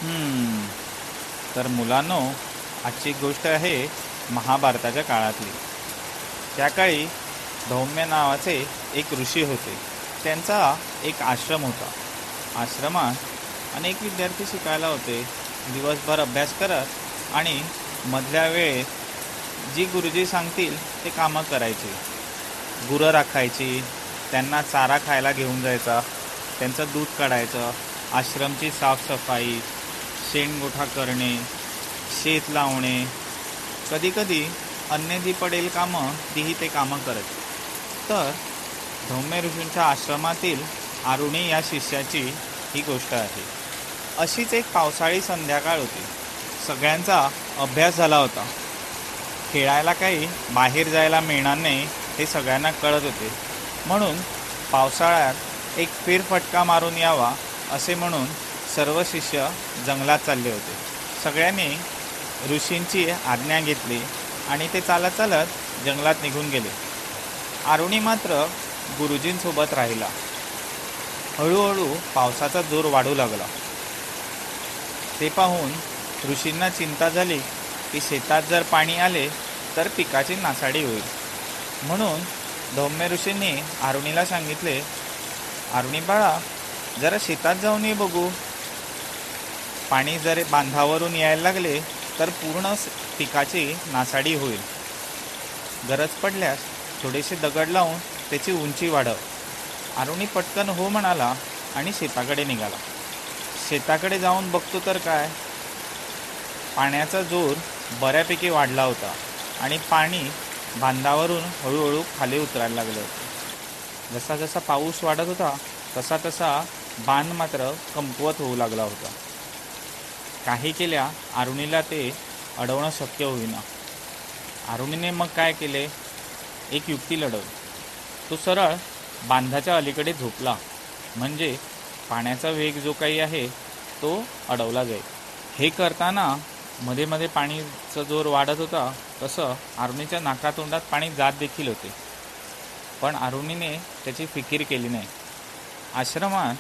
हम्म, तर मुलांनो, आजची गोष्ट आहे महाभारताच्या काळातली. त्या काळी धौम्य नावाचे एक ऋषी होते. त्यांचा एक आश्रम होता. आश्रमात अनेक विद्यार्थी शिकायला होते. दिवसभर अभ्यास करत आणि मधल्या वेळेत जी गुरुजी सांगतील ते कामं करायची. गुरं राखायची, त्यांना चारा खायला घेऊन जायचा, त्यांचं दूध काढायचं, आश्रमची साफसफाई, शेणगोठा करणे, शेत लावणे, कधीकधी अन्य जी पडेल कामं तीही ते कामं करत. तर धौम्य ऋषींच्या आश्रमातील आरुणी या शिष्याची ही गोष्ट आहे. अशीच एक पावसाळी संध्याकाळ होती. सगळ्यांचा अभ्यास झाला होता. खेळायला काही बाहेर जायला मिळणार नाही हे सगळ्यांना कळत होते. म्हणून पावसाळ्यात एक फेरफटका मारून यावा असे म्हणून सर्व शिष्य जंगलात चालले होते. सगळ्यांनी ऋषींची आज्ञा घेतली आणि ते चालत चालत जंगलात निघून गेले. आरुणी मात्र गुरुजींसोबत राहिला. हळूहळू पावसाचा जोर वाढू लागला. ते पाहून ऋषींना चिंता झाली की शेतात जर पाणी आले तर पिकाची नासाडी होईल. म्हणून धौम्य ऋषींनी आरुणीला सांगितले, आरुणी बाळा, जरा शेतात जाऊन ये बघू. पाणी जर बांधावरून यायला लागले तर पूर्ण पिकाची नासाडी होईल. गरज पडल्यास थोडेसे दगड लावून त्याची उंची वाढव. आरुणी पटकन हो म्हणाला आणि शेताकडे निघाला. शेताकडे जाऊन बघतो तर काय, पाण्याचा जोर बऱ्यापैकी वाढला होता आणि पाणी बांधावरून हळूहळू खाली उतरायला लागलं होतं. जसा जसा पाऊस वाढत होता तसा तसा बांध मात्र कमकुवत होऊ लागला होता. काही केल्या आरुणीला ते अडवणं शक्य होईना. आरुणीने मग काय केले, एक युक्ती लढवली. तो सरळ बांधाच्या अलीकडे झोपला, म्हणजे पाण्याचा वेग जो काही आहे तो अडवला जाईल. हे करताना मध्ये मध्ये पाणीचा जोर वाढत होता तसं आरुणीच्या नाकातोंडात पाणी जात देखील होते. पण आरुणीने त्याची फिकीर केली नाही. आश्रमात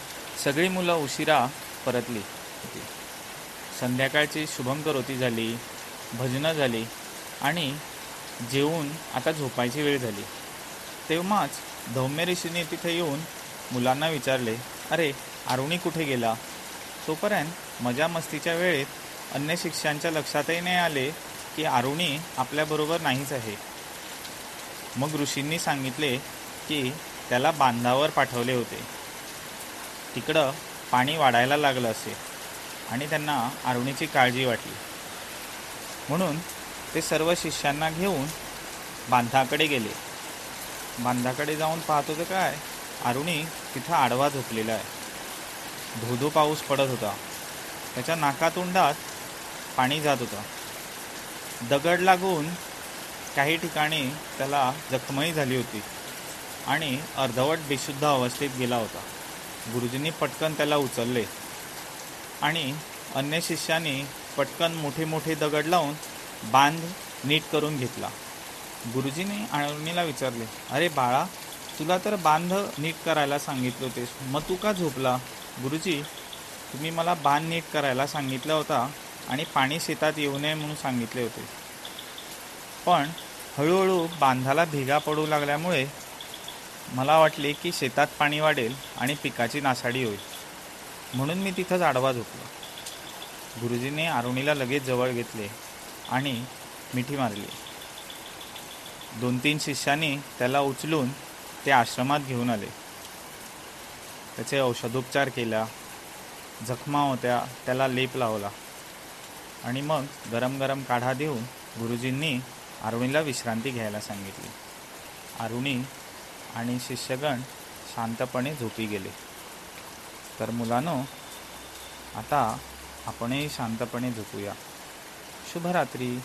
सगळी मुलं उशिरा परतली होती. संध्याकाळची शुभंकरोती झाली, भजनं झाली आणि जेवून आता झोपायची वेळ झाली. तेव्हाच धौम्य ऋषीने तिथे येऊन मुलांना विचारले, अरे आरुणी कुठे गेला? तोपर्यंत मजा मस्तीच्या वेळेत अन्य शिष्यांच्या लक्षातही नाही आले की आरुणी आपल्याबरोबर नाहीच आहे. मग ऋषींनी सांगितले की त्याला बांधावर पाठवले होते. तिकडं पाणी वाढायला लागलं असे आणि त्यांना आरुणीची काळजी वाटली. म्हणून ते सर्व शिष्यांना घेऊन बांधाकडे गेले. बांधाकडे जाऊन पाहत होते काय, आरुणी तिथं आडवा झोपलेला आहे. धोधो पाऊस पडत होता. त्याच्या नाकातोंडात पाणी जात होतं. दगड लागून काही ठिकाणी त्याला जखमही झाली होती आणि अर्धवट बेशुद्ध अवस्थेत गेला होता. गुरुजींनी पटकन त्याला उचलले आणि अन्य शिष्यांनी पटकन मोठे मोठे दगड लावून बांध नीट करून घेतला. गुरुजींनी आरुणीला विचारले, अरे बाळा, तुला तर बांध नीट करायला सांगितले होतेस, मग तू का झोपला? गुरुजी, तुम्ही मला बांध नीट करायला सांगितला होता आणि पाणी शेतात येऊ नये म्हणून सांगितले होते. पण हळूहळू बांधाला भेगा पडू लागल्यामुळे मला वाटले की शेतात पाणी वाढेल आणि पिकाची नासाडी होईल, म्हणून मी तिथंच आडवा झोपलो. गुरुजींनी आरुणीला लगेच जवळ घेतले आणि मिठी मारली. 2-3 शिष्यांनी त्याला उचलून ते आश्रमात घेऊन आले. त्याचे औषधोपचार केला, जखमा होत्या त्याला लेप लावला आणि मग गरम गरम काढा देऊन गुरुजींनी आरुणीला विश्रांती घ्यायला सांगितली. आरुणी आणि शिष्यगण शांतपणे झोपी गेले. तर मुलांनो, आता आपणही शांतपणे झोपूया. शुभरात्री.